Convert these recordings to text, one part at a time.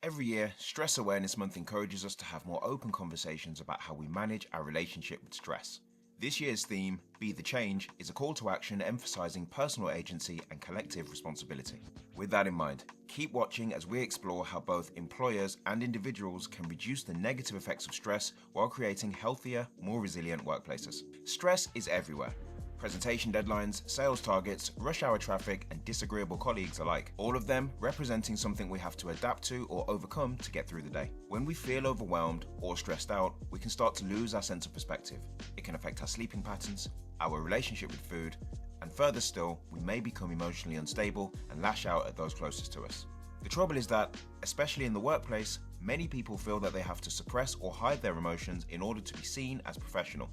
Every year, Stress Awareness Month encourages us to have more open conversations about how we manage our relationship with stress. This year's theme, Be the Change, is a call to action emphasizing personal agency and collective responsibility. With that in mind, keep watching as we explore how both employers and individuals can reduce the negative effects of stress while creating healthier, more resilient workplaces. Stress is everywhere. Presentation deadlines, sales targets, rush hour traffic, and disagreeable colleagues alike. All of them representing something we have to adapt to or overcome to get through the day. When we feel overwhelmed or stressed out, we can start to lose our sense of perspective. It can affect our sleeping patterns, our relationship with food, and further still, we may become emotionally unstable and lash out at those closest to us. The trouble is that, especially in the workplace, many people feel that they have to suppress or hide their emotions in order to be seen as professional.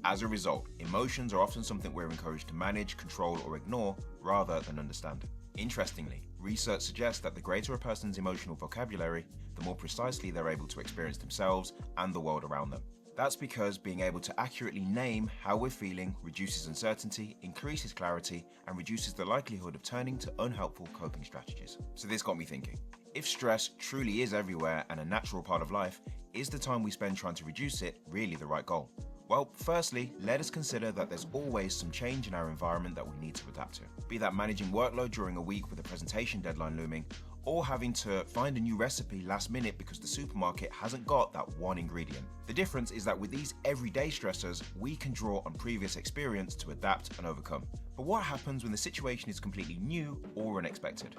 As a result, emotions are often something we're encouraged to manage, control, or ignore rather than understand. Interestingly, research suggests that the greater a person's emotional vocabulary, the more precisely they're able to experience themselves and the world around them. That's because being able to accurately name how we're feeling reduces uncertainty, increases clarity, and reduces the likelihood of turning to unhelpful coping strategies. So this got me thinking. If stress truly is everywhere and a natural part of life, is the time we spend trying to reduce it really the right goal? Well, firstly, let us consider that there's always some change in our environment that we need to adapt to. Be that managing workload during a week with a presentation deadline looming, or having to find a new recipe last minute because the supermarket hasn't got that one ingredient. The difference is that with these everyday stressors, we can draw on previous experience to adapt and overcome. But what happens when the situation is completely new or unexpected?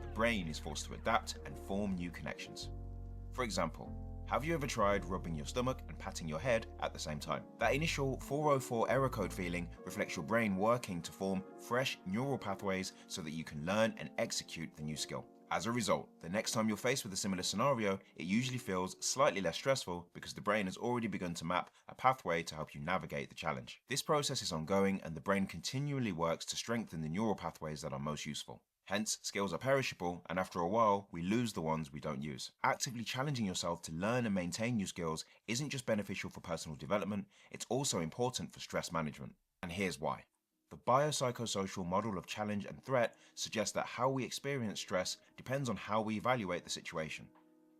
The brain is forced to adapt and form new connections. For example, have you ever tried rubbing your stomach and patting your head at the same time? That initial 404 error code feeling reflects your brain working to form fresh neural pathways so that you can learn and execute the new skill. As a result, the next time you're faced with a similar scenario, it usually feels slightly less stressful because the brain has already begun to map a pathway to help you navigate the challenge. This process is ongoing and the brain continually works to strengthen the neural pathways that are most useful. Hence, skills are perishable, and after a while, we lose the ones we don't use. Actively challenging yourself to learn and maintain new skills isn't just beneficial for personal development, it's also important for stress management. And here's why. The biopsychosocial model of challenge and threat suggests that how we experience stress depends on how we evaluate the situation.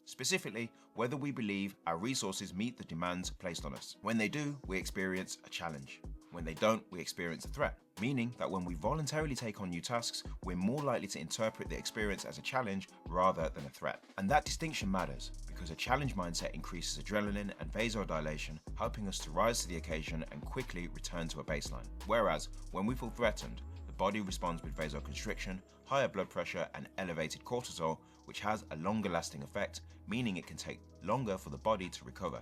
Specifically, whether we believe our resources meet the demands placed on us. When they do, we experience a challenge. When they don't, we experience a threat. Meaning that when we voluntarily take on new tasks, we're more likely to interpret the experience as a challenge rather than a threat. And that distinction matters because a challenge mindset increases adrenaline and vasodilation, helping us to rise to the occasion and quickly return to a baseline. Whereas, when we feel threatened, the body responds with vasoconstriction, higher blood pressure, and elevated cortisol, which has a longer lasting effect, meaning it can take longer for the body to recover.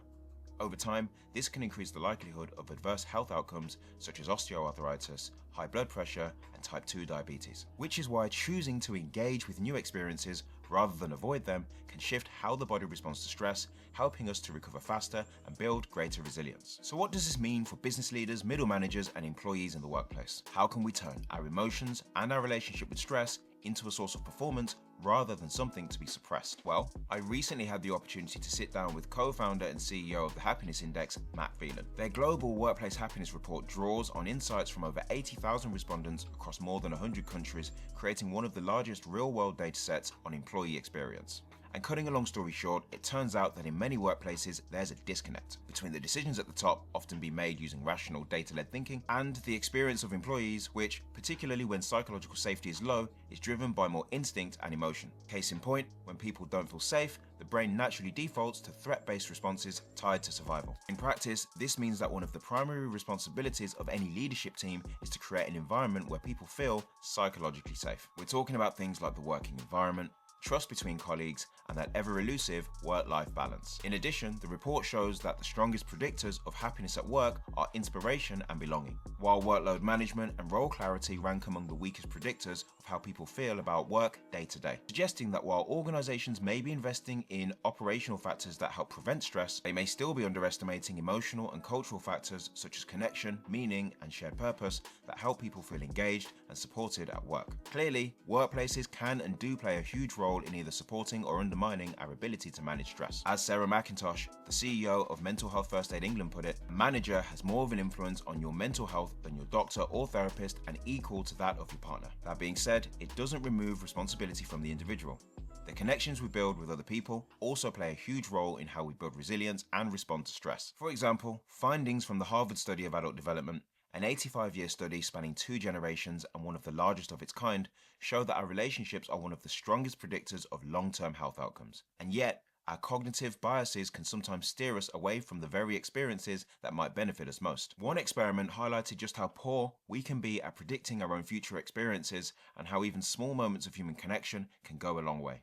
Over time, this can increase the likelihood of adverse health outcomes such as osteoarthritis, high blood pressure, and type 2 diabetes. Which is why choosing to engage with new experiences rather than avoid them can shift how the body responds to stress, helping us to recover faster and build greater resilience. So what does this mean for business leaders, middle managers, and employees in the workplace? How can we turn our emotions and our relationship with stress into a source of performance rather than something to be suppressed? Well, I recently had the opportunity to sit down with co-founder and CEO of the Happiness Index, Matt Phelan. Their global workplace happiness report draws on insights from over 80,000 respondents across more than 100 countries, creating one of the largest real-world datasets on employee experience. And cutting a long story short, it turns out that in many workplaces, there's a disconnect between the decisions at the top, often being made using rational data-led thinking, and the experience of employees, which, particularly when psychological safety is low, is driven by more instinct and emotion. Case in point, when people don't feel safe, the brain naturally defaults to threat-based responses tied to survival. In practice, this means that one of the primary responsibilities of any leadership team is to create an environment where people feel psychologically safe. We're talking about things like the working environment, trust between colleagues, and that ever-elusive work-life balance. In addition, the report shows that the strongest predictors of happiness at work are inspiration and belonging, while workload management and role clarity rank among the weakest predictors of how people feel about work day to day, suggesting that while organizations may be investing in operational factors that help prevent stress, they may still be underestimating emotional and cultural factors such as connection, meaning, and shared purpose that help people feel engaged and supported at work. Clearly, workplaces can and do play a huge role in either supporting or undermining our ability to manage stress. As Sarah McIntosh, the CEO of Mental Health First Aid England, put it, a manager has more of an influence on your mental health than your doctor or therapist and equal to that of your partner. That being said, it doesn't remove responsibility from the individual. The connections we build with other people also play a huge role in how we build resilience and respond to stress. For example, findings from the Harvard Study of Adult Development, an 85-year study spanning 2 generations and one of the largest of its kind, show that our relationships are one of the strongest predictors of long-term health outcomes. And yet, our cognitive biases can sometimes steer us away from the very experiences that might benefit us most. One experiment highlighted just how poor we can be at predicting our own future experiences and how even small moments of human connection can go a long way.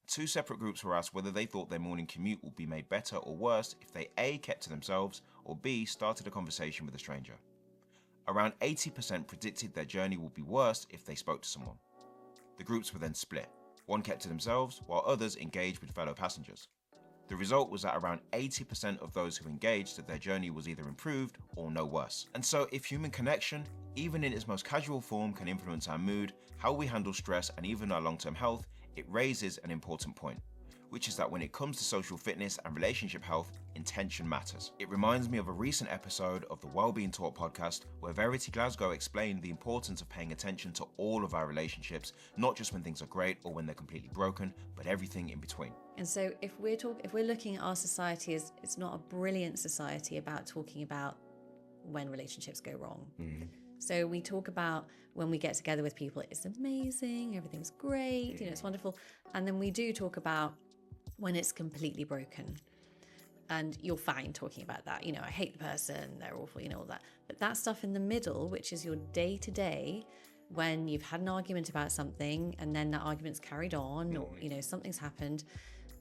2 separate groups were asked whether they thought their morning commute would be made better or worse if they A, kept to themselves, or B, started a conversation with a stranger. Around 80% predicted their journey would be worse if they spoke to someone. The groups were then split. One kept to themselves, while others engaged with fellow passengers. The result was that around 80% of those who engaged said their journey was either improved or no worse. And so if human connection, even in its most casual form, can influence our mood, how we handle stress, and even our long-term health, it raises an important point, which is that when it comes to social fitness and relationship health, intention matters. It reminds me of a recent episode of the Wellbeing Talk podcast where Verity Glasgow explained the importance of paying attention to all of our relationships, not just when things are great or when they're completely broken, but everything in between. And so if we're looking at our society as it's not a brilliant society about talking about when relationships go wrong. Mm-hmm. So we talk about when we get together with people, it's amazing, everything's great, it's wonderful. And then we do talk about when it's completely broken. And you're fine talking about that. I hate the person, they're awful, all that. But that stuff in the middle, which is your day-to-day, when you've had an argument about something and then that argument's carried on or, something's happened,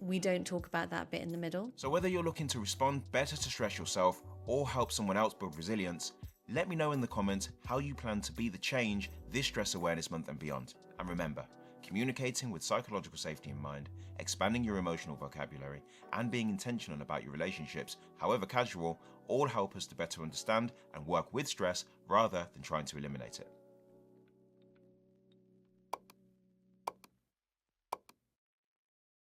we don't talk about that bit in the middle. So whether you're looking to respond better to stress yourself or help someone else build resilience, let me know in the comments how you plan to be the change this Stress Awareness Month and beyond. And remember, communicating with psychological safety in mind, expanding your emotional vocabulary, and being intentional about your relationships, however casual, all help us to better understand and work with stress rather than trying to eliminate it.